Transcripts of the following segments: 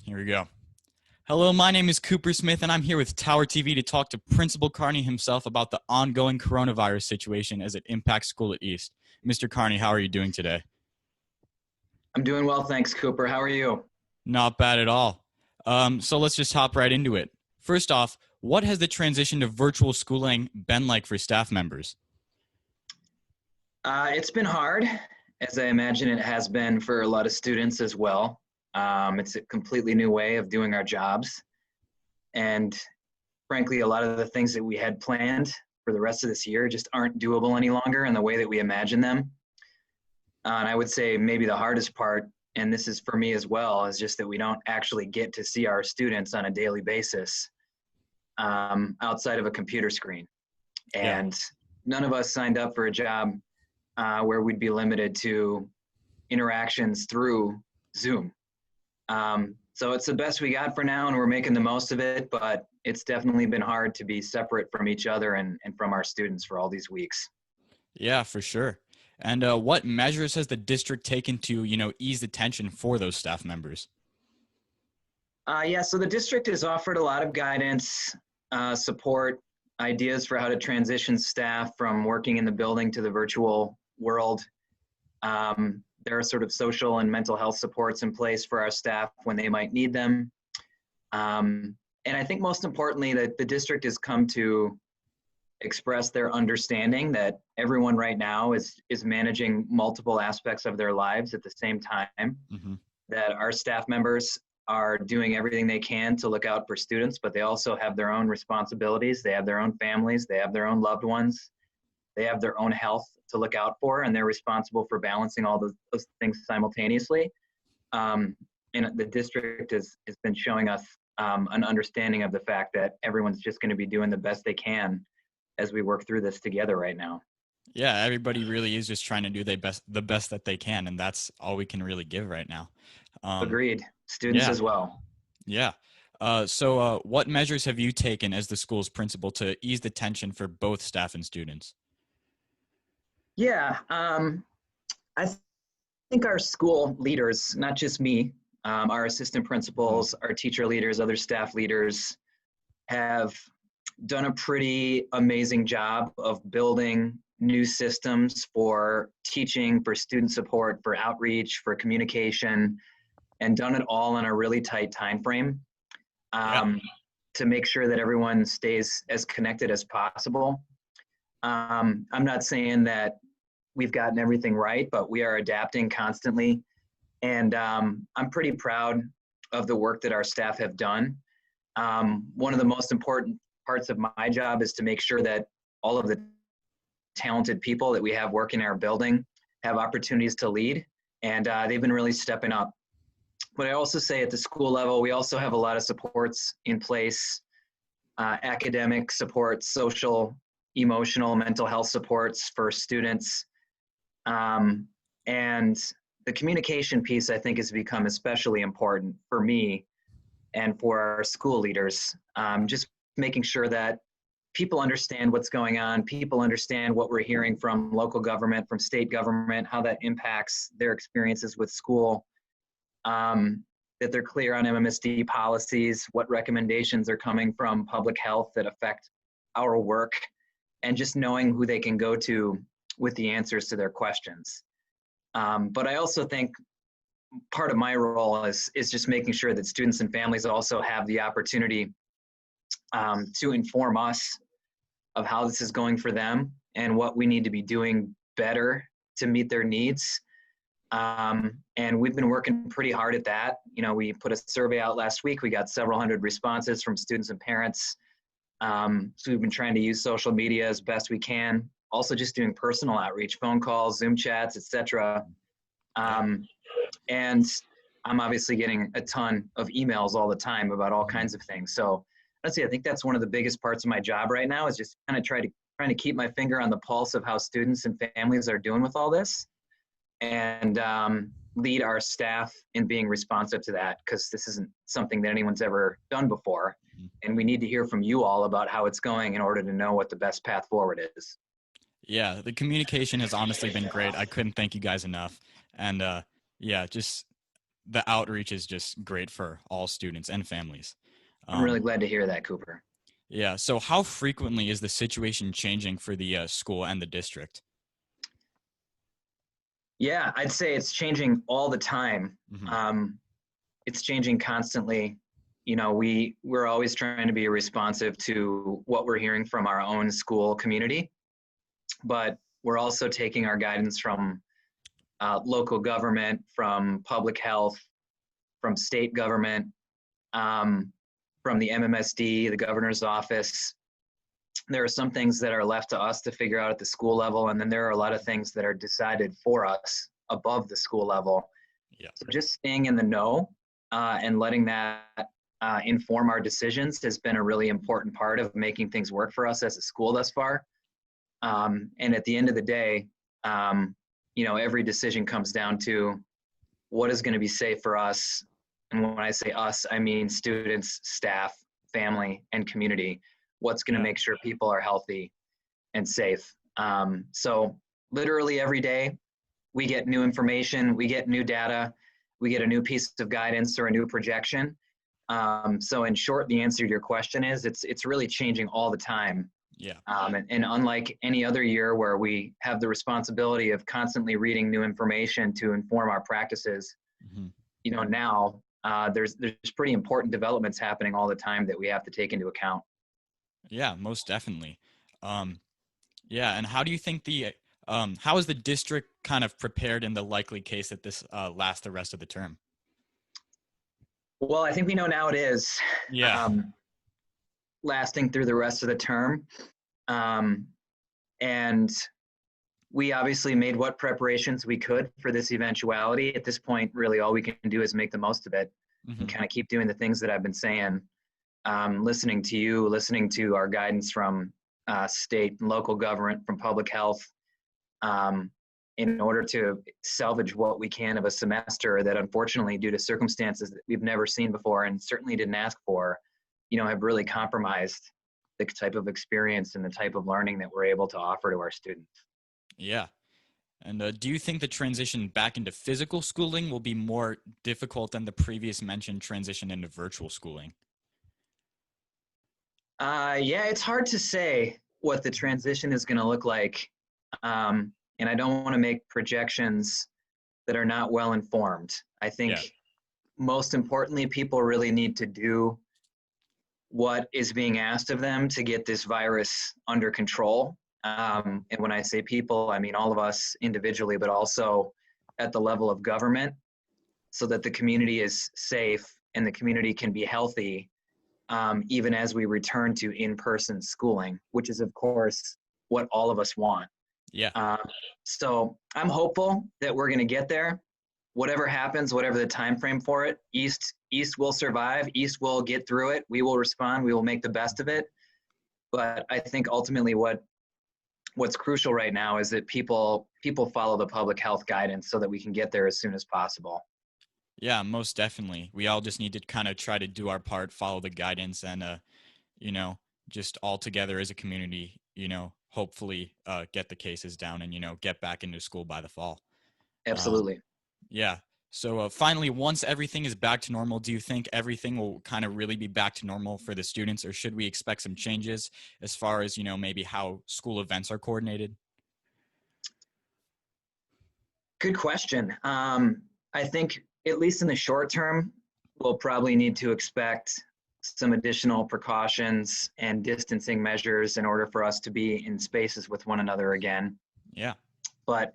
Here we go. Hello, my name is Cooper Smith, and I'm here with Tower TV to talk to Principal Kearney himself about the ongoing coronavirus situation as it impacts school at East. Mr. Kearney, how are you doing today? I'm doing well, thanks, Cooper. How are you? Not bad at all. So let's just hop right into it. First off, what has the transition to virtual schooling been like for staff members? It's been hard, as I imagine it has been for a lot of students as well. It's a completely new way of doing our jobs. And frankly, a lot of the things that we had planned for the rest of this year just aren't doable any longer in the way that we imagine them. And I would say maybe the hardest part, and this is for me as well, is just that we don't actually get to see our students on a daily basis outside of a computer screen. And none of us signed up for a job where we'd be limited to interactions through Zoom. So it's the best we got for now, and we're making the most of it, but it's definitely been hard to be separate from each other and from our students for all these weeks. Yeah, for sure. And what measures has the district taken to, ease the tension for those staff members? So the district has offered a lot of guidance, support, ideas for how to transition staff from working in the building to the virtual world. There are sort of social and mental health supports in place for our staff when they might need them. And I think most importantly that the district has come to express their understanding that everyone right now is managing multiple aspects of their lives at the same time, that our staff members are doing everything they can to look out for students, but they also have their own responsibilities. They have their own families, they have their own loved ones, they have their own health to look out for, and they're responsible for balancing all those things simultaneously. And the district has been showing us an understanding of the fact that everyone's just going to be doing the best they can as we work through this together right now. Yeah, everybody really is just trying to do the best that they can, and that's all we can really give right now. Agreed. Students as well. Yeah. So what measures have you taken as the school's principal to ease the tension for both staff and students? Yeah, I think our school leaders, not just me, our assistant principals, our teacher leaders, other staff leaders have done a pretty amazing job of building new systems for teaching, for student support, for outreach, for communication, and done it all in a really tight time frame to make sure that everyone stays as connected as possible. I'm not saying that we've gotten everything right, but we are adapting constantly. And I'm pretty proud of the work that our staff have done. One of the most important parts of my job is to make sure that all of the talented people that we have working in our building have opportunities to lead, and they've been really stepping up. But I also say at the school level, we also have a lot of supports in place, academic support, social, emotional, mental health supports for students. And the communication piece, I think, has become especially important for me and for our school leaders. Just making sure that people understand what's going on, people understand what we're hearing from local government, from state government, how that impacts their experiences with school, that they're clear on MMSD policies, what recommendations are coming from public health that affect our work, and just knowing who they can go to with the answers to their questions. But I also think part of my role is just making sure that students and families also have the opportunity to inform us of how this is going for them and what we need to be doing better to meet their needs. And we've been working pretty hard at that. We put a survey out last week. We got several hundred responses from students and parents. So we've been trying to use social media as best we can. Also just doing personal outreach, phone calls, Zoom chats, etc. And I'm obviously getting a ton of emails all the time about all kinds of things. So honestly, I think that's one of the biggest parts of my job right now is just kind of trying to keep my finger on the pulse of how students and families are doing with all this, and lead our staff in being responsive to that, because this isn't something that anyone's ever done before. And we need to hear from you all about how it's going in order to know what the best path forward is. Yeah, the communication has honestly been great. I couldn't thank you guys enough. And just the outreach is just great for all students and families. I'm really Um, glad to hear that, Cooper. yeah. So how frequently is the situation changing for the school and the district? Yeah, I'd say it's changing all the time. Hmm. Um, it's changing constantly. You know, we're always trying to be responsive to what we're hearing from our own school community, but we're also taking our guidance from local government, from public health, from state government, um, from the MMSD, the governor's office. There are some things that are left to us to figure out at the school level, and then there are a lot of things that are decided for us above the school level. Yeah. So just staying in the know and letting that inform our decisions has been a really important part of making things work for us as a school thus far. And at the end of the day, you know, every decision comes down to what is going to be safe for us. And when I say us, I mean students, staff, family, and community. What's going to Yeah. make sure people are healthy and safe. So literally every day we get new information, we get new data, we get a new piece of guidance or a new projection. So in short, the answer to your question is it's really changing all the time. Yeah. And unlike any other year where we have the responsibility of constantly reading new information to inform our practices, Hmm. you know, now there's pretty important developments happening all the time that we have to take into account. Yeah, most definitely. Um, yeah, and how do you think how is the district kind of prepared in the likely case that this lasts the rest of the term? Well, I think we know now it is Yeah. um, lasting through the rest of the term. Um, and we obviously made what preparations we could for this eventuality. At this point, really all we can do is make the most of it and Hmm. kind of keep doing the things that I've been saying. Listening to you, listening to our guidance from state and local government, from public health, um, in order to salvage what we can of a semester that unfortunately, due to circumstances that we've never seen before and certainly didn't ask for, you know, have really compromised the type of experience and the type of learning that we're able to offer to our students. Yeah. And do you think the transition back into physical schooling will be more difficult than the previous mentioned transition into virtual schooling? Yeah, it's hard to say what the transition is going to look like. And I don't want to make projections that are not well informed. I Yeah. think most importantly, people really need to do what is being asked of them to get this virus under control. And when I say people, I mean all of us individually, but also at the level of government, so that the community is safe and the community can be healthy, even as we return to in-person schooling, which is, of course, what all of us want. Yeah. Um, so I'm hopeful that we're going to get there. Whatever happens, whatever the time frame for it, East will survive. East will get through it. We will respond. We will make the best of it. But I think ultimately, what's crucial right now is that people follow the public health guidance so that we can get there as soon as possible. Yeah, most definitely. We all just need to kind of try to do our part, follow the guidance, and you know, just all together as a community, hopefully get the cases down and get back into school by the fall. Um, Absolutely. yeah. So finally, once everything is back to normal, do you think everything will kind of really be back to normal for the students, or should we expect some changes as far as maybe how school events are coordinated? Good question. I think, at least in the short term, we'll probably need to expect some additional precautions and distancing measures in order for us to be in spaces with one another again. Yeah. But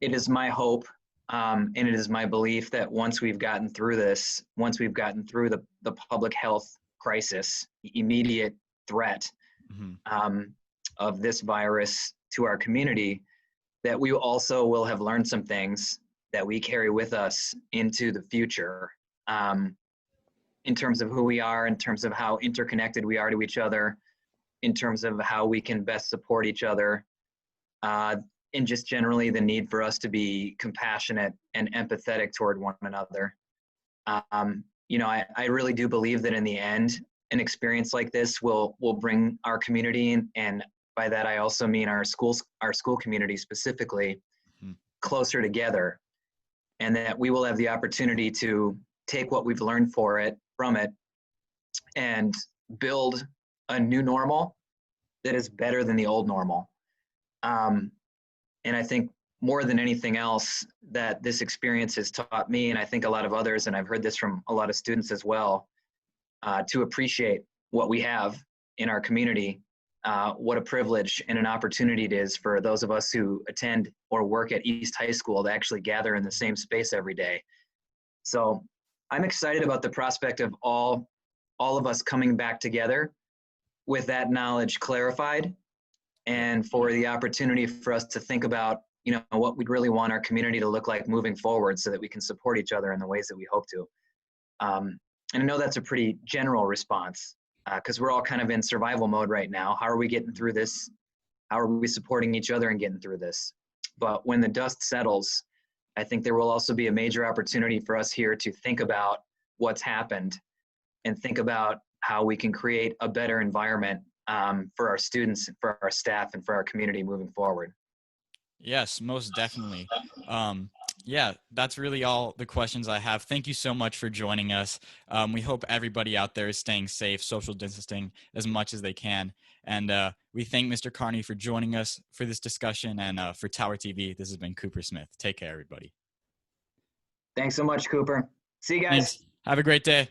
it is my hope, and it is my belief that once we've gotten through this, once we've gotten through the public health crisis, the immediate threat Hmm. of this virus to our community, that we also will have learned some things that we carry with us into the future, in terms of who we are, in terms of how interconnected we are to each other, in terms of how we can best support each other, uh, and just generally the need for us to be compassionate and empathetic toward one another. I really do believe that in the end, an experience like this will bring our community in, and by that I also mean our school community specifically, Hmm. closer together. and that we will have the opportunity to take what we've learned from it and build a new normal that is better than the old normal. And I think more than anything else that this experience has taught me, and I think a lot of others, and I've heard this from a lot of students as well, to appreciate what we have in our community. What a privilege and an opportunity it is for those of us who attend or work at East High School to actually gather in the same space every day. So I'm excited about the prospect of all of us coming back together with that knowledge clarified, and for the opportunity for us to think about, what we'd really want our community to look like moving forward so that we can support each other in the ways that we hope to. And I know that's a pretty general response because we're all kind of in survival mode right now. How are we getting through this? How are we supporting each other and getting through this? But when the dust settles, I think there will also be a major opportunity for us here to think about what's happened and think about how we can create a better environment for our students, for our staff, and for our community moving forward. Yes, most definitely. Yeah, that's really all the questions I have. Thank you so much for joining us. We hope everybody out there is staying safe, social distancing as much as they can. And we thank Mr. Kearney for joining us for this discussion. And for Tower TV, this has been Cooper Smith. Take care, everybody. Thanks so much, Cooper. See you guys. Thanks. Have a great day.